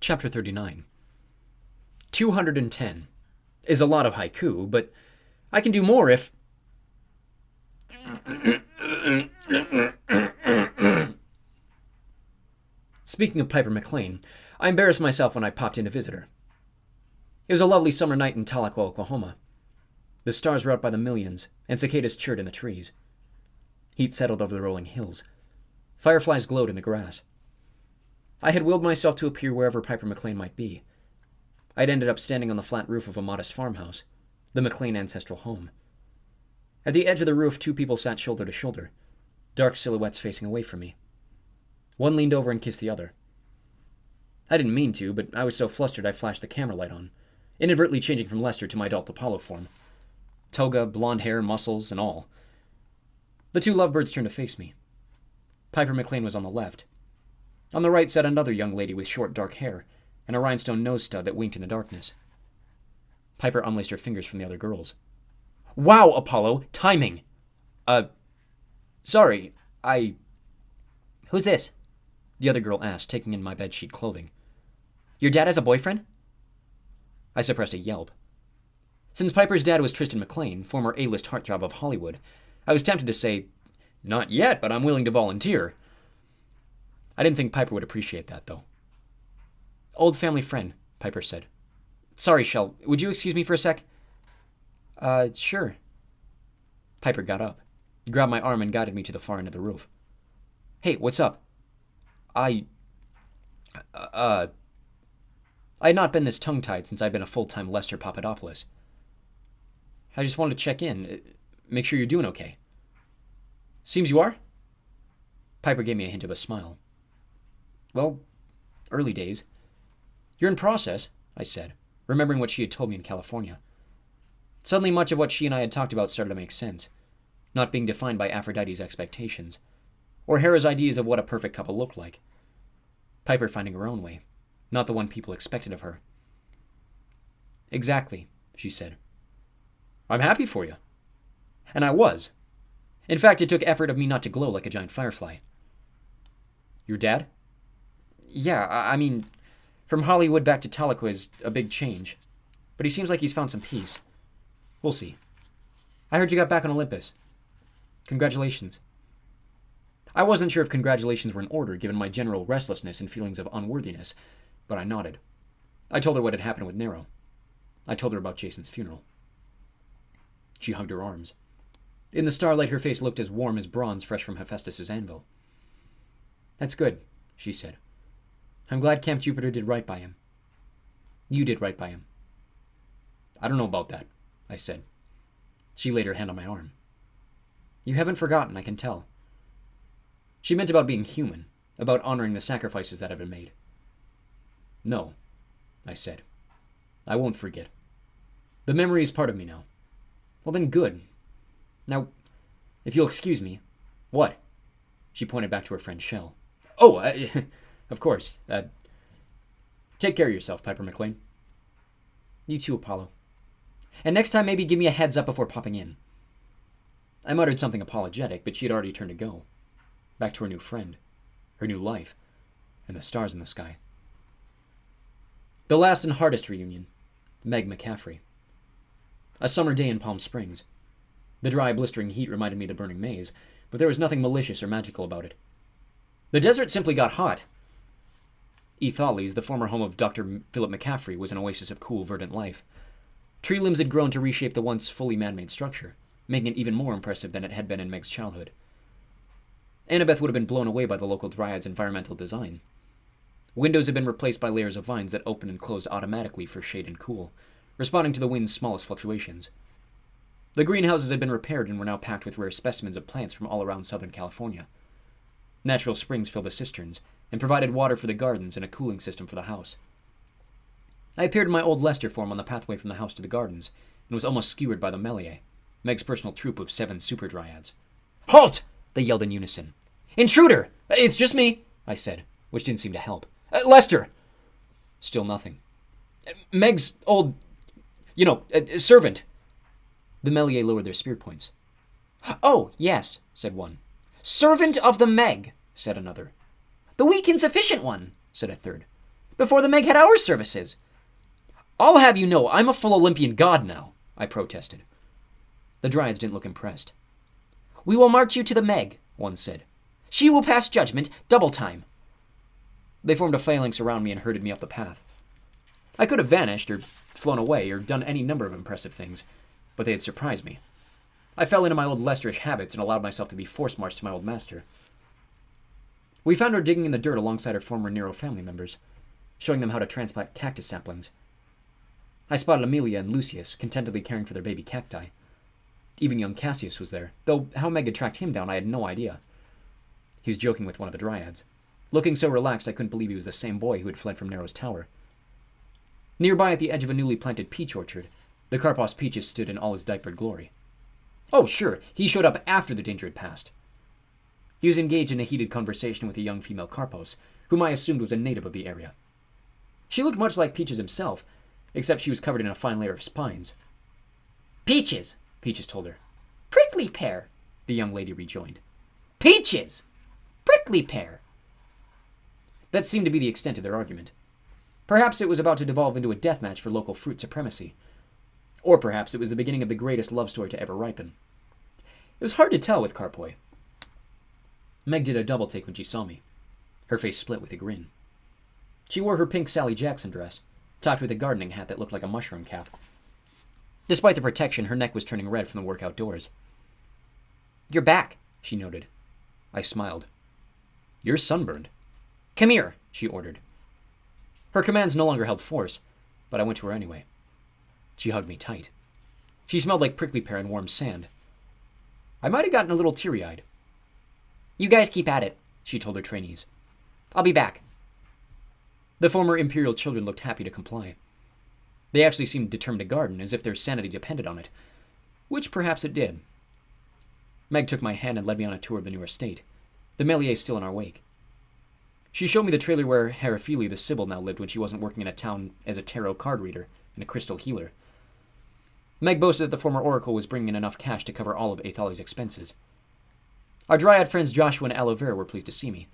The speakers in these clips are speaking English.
Chapter 39. 210 is a lot of haiku, but I can do more if... Speaking of Piper McLean, I embarrassed myself when I popped in to visit her. It was a lovely summer night in Tahlequah, Oklahoma. The stars were out by the millions, and cicadas chirped in the trees. Heat settled over the rolling hills. Fireflies glowed in the grass. I had willed myself to appear wherever Piper McLean might be. I had ended up standing on the flat roof of a modest farmhouse, the McLean ancestral home. At the edge of the roof, two people sat shoulder to shoulder, dark silhouettes facing away from me. One leaned over and kissed the other. I didn't mean to, but I was so flustered I flashed the camera light on, inadvertently changing from Lester to my adult Apollo form. Toga, blonde hair, muscles, and all. The two lovebirds turned to face me. Piper McLean was on the left. On the right sat another young lady with short, dark hair and a rhinestone nose stud that winked in the darkness. Piper unlaced her fingers from the other girls. Wow, Apollo! Timing! Sorry, Who's this? The other girl asked, taking in my bedsheet clothing. Your dad has a boyfriend? I suppressed a yelp. Since Piper's dad was Tristan McLean, former A-list heartthrob of Hollywood, I was tempted to say, not yet, but I'm willing to volunteer. I didn't think Piper would appreciate that, though. Old family friend, Piper said. Sorry, Shell, would you excuse me for a sec? Sure. Piper got up, grabbed my arm and guided me to the far end of the roof. Hey, what's up? I had not been this tongue-tied since I'd been a full-time Lester Papadopoulos. I just wanted to check in, make sure you're doing okay. Seems you are? Piper gave me a hint of a smile. Well, early days. You're in process, I said, remembering what she had told me in California. Suddenly much of what she and I had talked about started to make sense, not being defined by Aphrodite's expectations, or Hera's ideas of what a perfect couple looked like. Piper finding her own way, not the one people expected of her. Exactly, she said. I'm happy for you. And I was. In fact, it took effort of me not to glow like a giant firefly. Your dad? Yeah, I mean, from Hollywood back to Tahlequah is a big change. But he seems like he's found some peace. We'll see. I heard you got back on Olympus. Congratulations. I wasn't sure if congratulations were in order, given my general restlessness and feelings of unworthiness, but I nodded. I told her what had happened with Nero. I told her about Jason's funeral. She hugged her arms. In the starlight, her face looked as warm as bronze fresh from Hephaestus's anvil. That's good, she said. I'm glad Camp Jupiter did right by him. You did right by him. I don't know about that, I said. She laid her hand on my arm. You haven't forgotten, I can tell. She meant about being human, about honoring the sacrifices that had been made. No, I said. I won't forget. The memory is part of me now. Well then, good. Now, if you'll excuse me. What? She pointed back to her friend Shell. Oh, of course. Take care of yourself, Piper McLean. You too, Apollo. And next time maybe give me a heads up before popping in. I muttered something apologetic, but she had already turned to go. Back to her new friend, her new life, and the stars in the sky. The last and hardest reunion. Meg McCaffrey. A summer day in Palm Springs. The dry, blistering heat reminded me of the burning maze, but there was nothing malicious or magical about it. The desert simply got hot. Ethales, the former home of Dr. Philip McCaffrey, was an oasis of cool, verdant life. Tree limbs had grown to reshape the once fully man-made structure, making it even more impressive than it had been in Meg's childhood. Annabeth would have been blown away by the local dryad's environmental design. Windows had been replaced by layers of vines that opened and closed automatically for shade and cool, responding to the wind's smallest fluctuations. The greenhouses had been repaired and were now packed with rare specimens of plants from all around Southern California. Natural springs filled the cisterns and provided water for the gardens and a cooling system for the house. I appeared in my old Lester form on the pathway from the house to the gardens and was almost skewered by the Melier, Meg's personal troop of 7 super dryads. Halt! They yelled in unison. Intruder! It's just me, I said, which didn't seem to help. Lester! Still nothing. Meg's old, servant. The Melier lowered their spear points. Oh, yes, said one. Servant of the Meg, said another. The weak, insufficient one, said a third. Before the Meg had our services. I'll have you know, I'm a full Olympian god now, I protested. The Dryads didn't look impressed. We will march you to the Meg, one said. She will pass judgment, double time. They formed a phalanx around me and herded me up the path. I could have vanished, or flown away, or done any number of impressive things, but they had surprised me. I fell into my old Lesterish habits and allowed myself to be force-marched to my old master. We found her digging in the dirt alongside her former Nero family members, showing them how to transplant cactus saplings. I spotted Amelia and Lucius, contentedly caring for their baby cacti. Even young Cassius was there, though how Meg had tracked him down I had no idea. He was joking with one of the Dryads, looking so relaxed I couldn't believe he was the same boy who had fled from Nero's tower. Nearby at the edge of a newly planted peach orchard, the Karpos peaches stood in all his diapered glory. Oh, sure, he showed up after the danger had passed. He was engaged in a heated conversation with a young female Karpos, whom I assumed was a native of the area. She looked much like Peaches himself, except she was covered in a fine layer of spines. Peaches, Peaches told her. Prickly pear, the young lady rejoined. Peaches! Prickly pear! That seemed to be the extent of their argument. Perhaps it was about to devolve into a death match for local fruit supremacy. Or perhaps it was the beginning of the greatest love story to ever ripen. It was hard to tell with Karpoi. Meg did a double take when she saw me. Her face split with a grin. She wore her pink Sally Jackson dress, topped with a gardening hat that looked like a mushroom cap. Despite the protection, her neck was turning red from the work outdoors. You're back, she noted. I smiled. You're sunburned. Come here, she ordered. Her commands no longer held force, but I went to her anyway. She hugged me tight. She smelled like prickly pear and warm sand. I might have gotten a little teary-eyed. You guys keep at it, she told her trainees. I'll be back. The former Imperial children looked happy to comply. They actually seemed determined to garden, as if their sanity depended on it, which perhaps it did. Meg took my hand and led me on a tour of the new estate, the Melier still in our wake. She showed me the trailer where Heraphili the Sibyl now lived when she wasn't working in a town as a tarot card reader and a crystal healer. Meg boasted that the former oracle was bringing in enough cash to cover all of Aethali's expenses. Our Dryad friends Joshua and Aloe Vera were pleased to see me.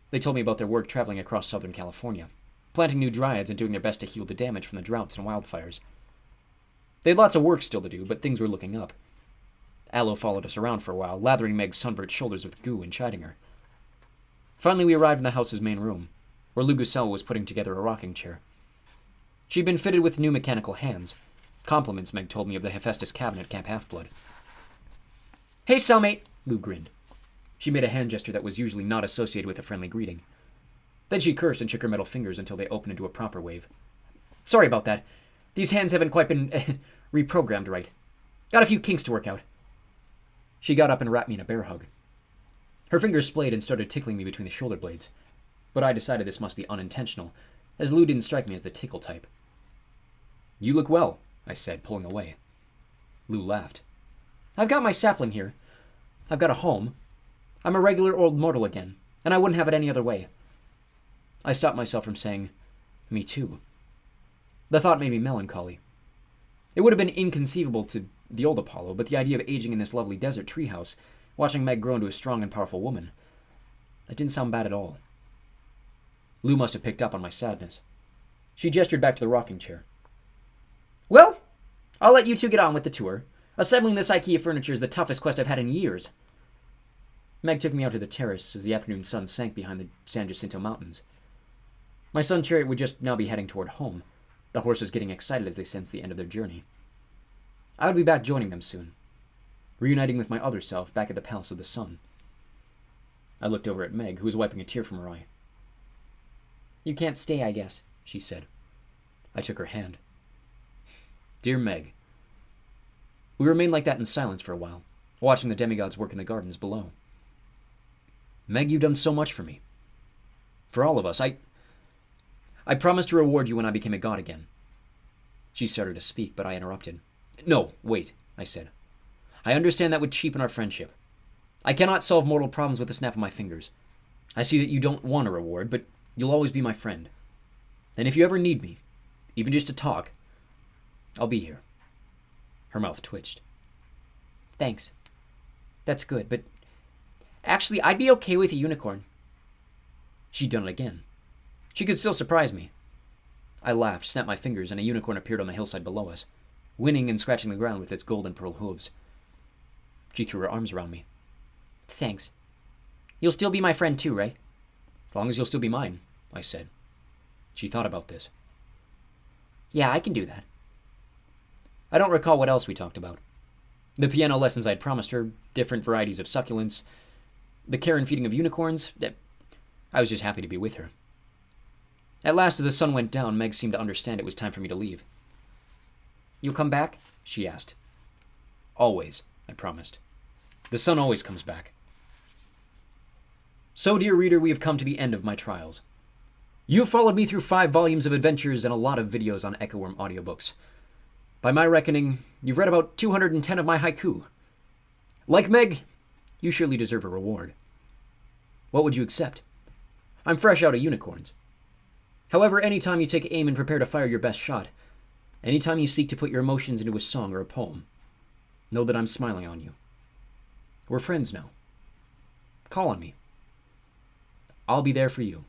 They told me about their work traveling across Southern California, planting new Dryads and doing their best to heal the damage from the droughts and wildfires. They had lots of work still to do, but things were looking up. Aloe followed us around for a while, lathering Meg's sunburnt shoulders with goo and chiding her. Finally, we arrived in the house's main room, where Lugusella was putting together a rocking chair. She'd been fitted with new mechanical hands. Compliments, Meg told me, of the Hephaestus cabinet at Camp Half-Blood. Hey, cellmate, Lu grinned. She made a hand gesture that was usually not associated with a friendly greeting. Then she cursed and shook her metal fingers until they opened into a proper wave. Sorry about that. These hands haven't quite been reprogrammed right. Got a few kinks to work out. She got up and wrapped me in a bear hug. Her fingers splayed and started tickling me between the shoulder blades, but I decided this must be unintentional, as Lu didn't strike me as the tickle type. You look well, I said, pulling away. Lu laughed. I've got my sapling here. I've got a home. I'm a regular old mortal again, and I wouldn't have it any other way. I stopped myself from saying, me too. The thought made me melancholy. It would have been inconceivable to the old Apollo, but the idea of aging in this lovely desert treehouse, watching Meg grow into a strong and powerful woman, that didn't sound bad at all. Lu must have picked up on my sadness. She gestured back to the rocking chair. Well, I'll let you two get on with the tour. Assembling this IKEA furniture is the toughest quest I've had in years. Meg took me out to the terrace as the afternoon sun sank behind the San Jacinto Mountains. My sun chariot would just now be heading toward home, the horses getting excited as they sensed the end of their journey. I would be back joining them soon, reuniting with my other self back at the Palace of the Sun. I looked over at Meg, who was wiping a tear from her eye. You can't stay, I guess, she said. I took her hand. Dear Meg. We remained like that in silence for a while, watching the demigods work in the gardens below. Meg, you've done so much for me. For all of us. I promised to reward you when I became a god again. She started to speak, but I interrupted. No, wait, I said. I understand that would cheapen our friendship. I cannot solve mortal problems with a snap of my fingers. I see that you don't want a reward, but you'll always be my friend. And if you ever need me, even just to talk, I'll be here. Her mouth twitched. Thanks. That's good, but actually, I'd be okay with a unicorn. She'd done it again. She could still surprise me, I laughed, snapped my fingers, and a unicorn appeared on the hillside below us, whinnying and scratching the ground with its gold and pearl hooves. She threw her arms around me. Thanks. You'll still be my friend too, right? As long as you'll still be mine, I said. She thought about this. Yeah, I can do that. I don't recall what else we talked about. The piano lessons I'd promised her, different varieties of succulents, the care and feeding of unicorns. I was just happy to be with her. At last, as the sun went down, Meg seemed to understand it was time for me to leave. You'll come back? She asked. Always, I promised. The sun always comes back. So, dear reader, we have come to the end of my trials. You've followed me through 5 volumes of adventures and a lot of videos on Echo Wirm audiobooks. By my reckoning, you've read about 210 of my haiku. Like Meg, you surely deserve a reward. What would you accept? I'm fresh out of unicorns. However, anytime you take aim and prepare to fire your best shot, anytime you seek to put your emotions into a song or a poem, know that I'm smiling on you. We're friends now. Call on me. I'll be there for you.